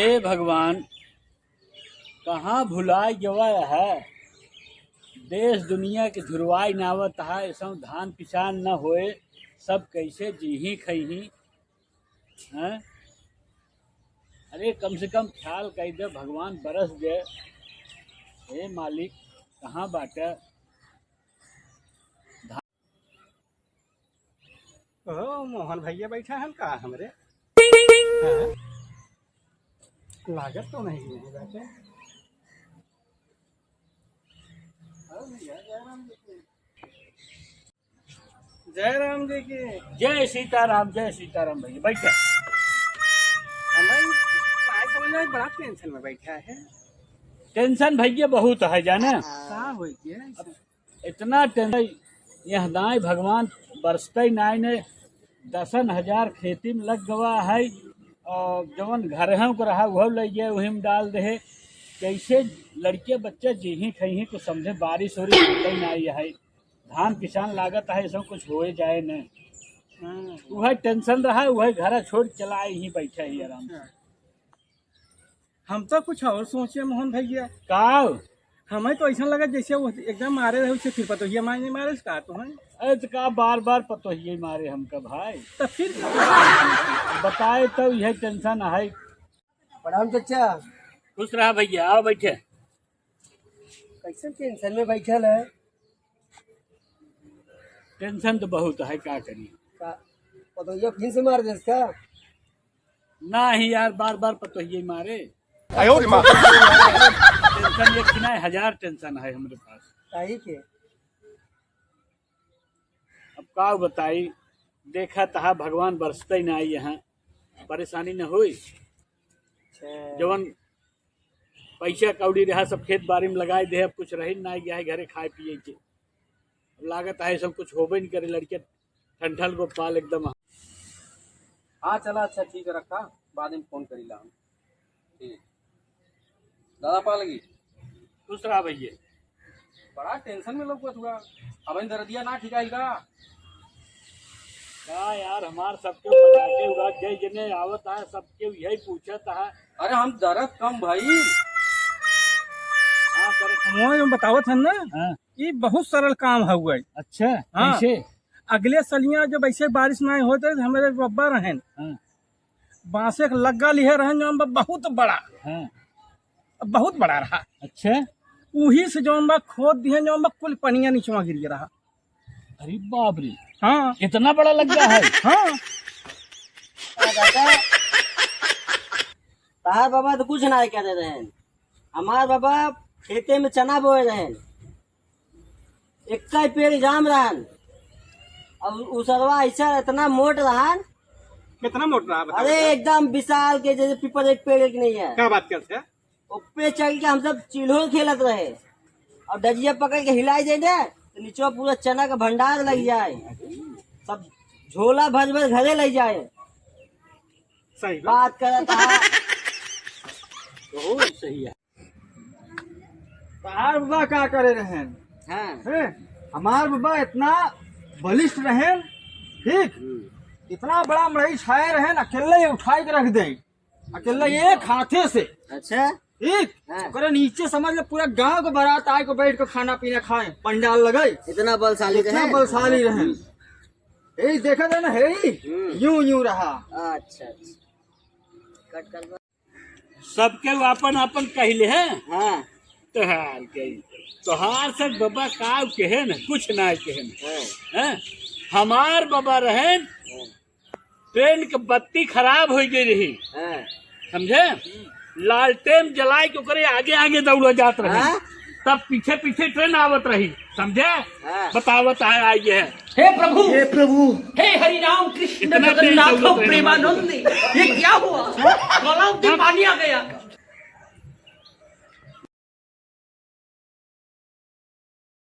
हे भगवान, कहाँ भुलाए जवा है। देश दुनिया के धुरवाई नावत है, ऐसा धान पिसान न होए, सब कैसे जीही खही हैं। अरे कम से कम ख्याल कर दे भगवान, बरस दे। हे मालिक, कहाँ बाटे। ओ मोहन भैया बैठा है का हमरे? हाँ? लागत तो नहीं है बैठे। जय राम जी की जय सीताराम, जय सीताराम। भैया बैठे। हमारी समझ में बड़ा टेंशन में बैठा है। टेंशन भैया बहुत है जाने। क्या हो गया? इतना टेंशन यह दाई भगवान बरसते नाई ने 10,000 खेती में लग गवा है, और जवन घर को रहा वह ले गए वही में डाल दे। कैसे लड़के बच्चे जीही खही कुछ समझे। बारिश हो रही होते नहीं है, धान किसान लागत है, सब कुछ हो जाए न। वह टेंशन रहा, वह घर छोड़ चला ही बैठे ही आराम से। हम तो कुछ और सोचे मोहन भैया। का हमें तो ऐसा लगा जैसे वो एकदम मारे रहे उसे, फिर पतोहिया मारे नहीं मारे उसका तो है। अरे तो का बार बार पतोहिए मारे हमका भाई। तो फिर बताए तो यह टेंशन है। प्रणाम चाचा। खुश रहा भैया, आओ बैठे। कैसे टेंशन में बैठल है? टेंशन तो बहुत है, क्या करिए। पतोहिया फिर से मार दे इसका। ना ही यार, बार बार पतोहिए मारे। टेंशन एक कि नहीं, 1000 टेंशन है हमारे पास। काहे के? अब का बताई, देखा तहा भगवान बरसते न आई, यहाँ परेशानी न हुई। जवन पैसा कौड़ी रहा सब खेत बाड़ी में लगाए दे, अब कुछ रही ना गया है घरे खाए पिए के। लागत है सब कुछ होबे नहीं करे, लड़के ठंडल गोपाल एकदम। हाँ चला, अच्छा ठीक है, रखा, बाद में फोन करी ला। ठीक दादा पा लगी। खुश रहा भैया। बड़ा टेंशन में लोग हुआ, अब दर्दिया ना ठीक आएगा। क्या यार, हमार सबके मजाके उड़ा गए, जिन्हें आवत है सबके यही पूछत है। अरे हम दर्द कम भाई। हाँ करे। मोहन बतावत है ना, हाँ। ये बहुत सरल काम है हुआ। अच्छा, हाँ। कैसे? अगले सलियां जब ऐसे बारिश नहीं होते तो हमारे बब्बा रहन हाँ। बांसे के लग्गा लिए रहन जो बहुत बड़ा, हाँ। बहुत बड़ा रहा। अच्छा, वही से जो खोद दिए जो कुल पनिया नीचवा गिर रहा। अरे बाप रे, हाँ इतना बड़ा लग गया है। हाँ। तार बाबा तो कुछ ना कहते रहे। हमार बाबा खेते में चना बोए रहे, एक पेड़ जाम रहन, अब उसरवा ऐसा इतना मोट रहन। कितना मोटा रहा बताओ? अरे एकदम विशाल के जैसे पीपल एक पेड़ एक नहीं है। क्या बात करते हैं? ऊपर चढ़ के हम सब चिल्हो खेलत रहे, और डजिया पकड़ के हिलाई दे दे तो नीचे पूरा चना का भंडार लग जाए, सब झोला भर भर घरे ले जाए। सही बात करता है। बहुत सही है। तार बाबा क्या करे रहे? हाँ। हमार बाबा इतना बलिष्ठ रहे, ठीक, इतना बड़ा मड़ई छाए रहे, अकेले उठाई के रख दे, अकेले एक हाथे से। अच्छा। ठीक। हाँ। नीचे समझ ले पूरा गांव को बारात आए को बैठ के खाना पीना खाए, पंडाल लगाए। इतना बलशाली इतना रहे। बलशाली रहे। यही देखा था ना, है यूं यूं रहा। अच्छा अच्छा, कट कर दो। सबके अपन अपन कहले हैं। हाँ तोहार के तोहार से बाबा का कहे न, कुछ ना कहे न। हैं? हमार बाबा रहे, ट्रेन के बत्ती खराब हो गई रही, हाँ। समझे, लालटेन जलाए के ओकरे आगे आगे दौड़ जात रहे। हाँ? तब पीछे पीछे ट्रेन आवत रही, समझे। हाँ। बतावत है आई है। हे प्रभु, हे प्रभु, हे हरिनाम कृष्ण इतना तेज जगन्नाथ दौलत है प्रेमानंद, ये क्या हुआ? गलाव में पानी आ गया।